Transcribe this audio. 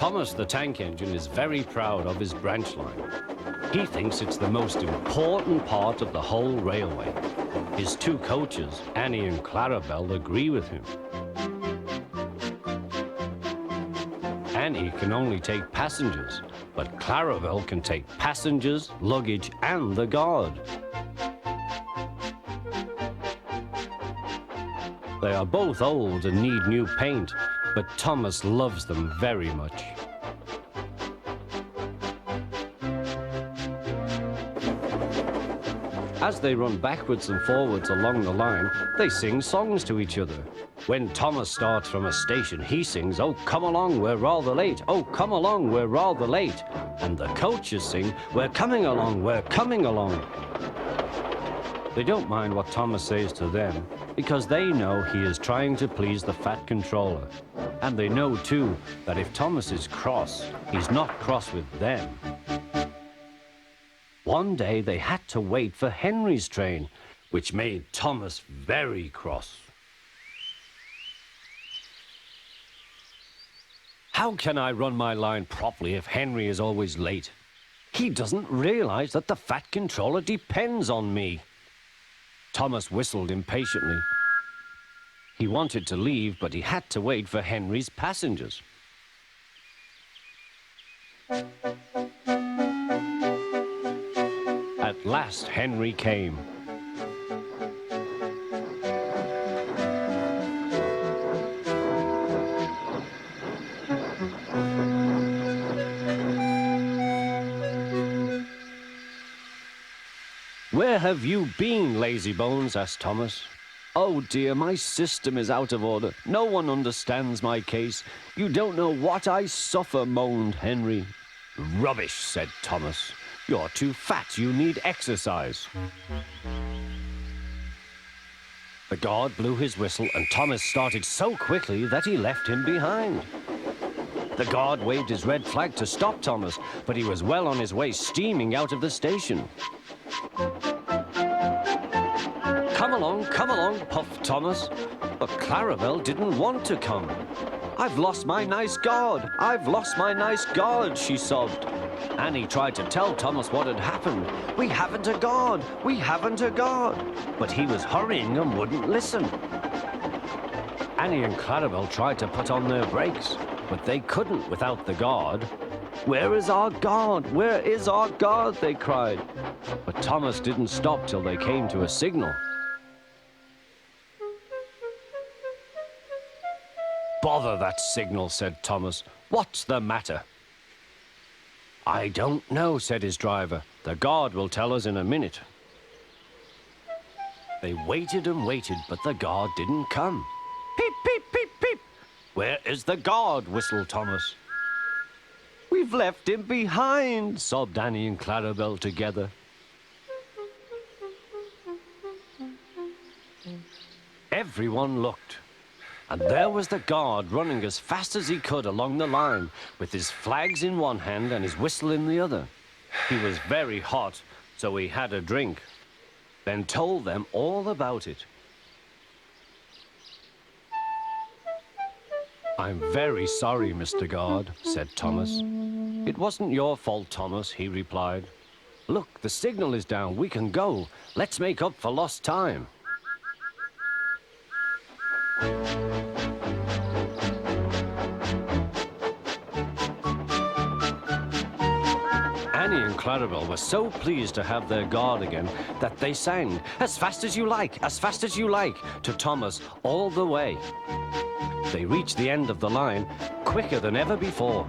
Thomas the tank engine is very proud of his branch line. He thinks it's the most important part of the whole railway. His two coaches, Annie and Clarabelle, agree with him. Annie can only take passengers, but Clarabelle can take passengers, luggage, and the guard. They are both old and need new paint, but Thomas loves them very much. As they run backwards and forwards along the line, they sing songs to each other. When Thomas starts from a station, he sings, "Oh, come along, we're rather late. Oh, come along, we're rather late." And the coaches sing, "We're coming along, we're coming along." They don't mind what Thomas says to them, because they know he is trying to please the fat controller. And they know, too, that if Thomas is cross, he's not cross with them. One day they had to wait for Henry's train, which made Thomas very cross. How can I run my line properly if Henry is always late? He doesn't realize that the fat controller depends on me. Thomas whistled impatiently. He wanted to leave, but he had to wait for Henry's passengers. At last, Henry came. "Where have you been, lazybones?" asked Thomas. "Oh dear, my system is out of order. No one understands my case. You don't know what I suffer," moaned Henry. "Rubbish," said Thomas. "You're too fat. You need exercise." The guard blew his whistle, and Thomas started so quickly that he left him behind. The guard waved his red flag to stop Thomas, but he was well on his way, steaming out of the station. Come along, puffed Thomas. But Clarabelle didn't want to come. "I've lost my nice guard. I've lost my nice guard," she sobbed. Annie tried to tell Thomas what had happened. "We haven't a guard. We haven't a guard." But he was hurrying and wouldn't listen. Annie and Clarabelle tried to put on their brakes, but they couldn't without the guard. "Where is our guard? Where is our guard?" they cried. But Thomas didn't stop till they came to a signal. "Bother that signal," said Thomas. "What's the matter?" "I don't know," said his driver. "The guard will tell us in a minute." They waited and waited, but the guard didn't come. "Peep, peep, peep, peep." "Where is the guard?" whistled Thomas. "We've left him behind," sobbed Annie and Clarabelle together. Everyone looked. And there was the guard running as fast as he could along the line, with his flags in one hand and his whistle in the other. He was very hot, so he had a drink, then told them all about it. "I'm very sorry, Mr. Guard," said Thomas. "It wasn't your fault, Thomas," he replied. "Look, the signal is down. We can go. Let's make up for lost time." Annie and Clarabelle were so pleased to have their guard again that they sang, "As fast as you like, as fast as you like," to Thomas all the way. They reached the end of the line quicker than ever before.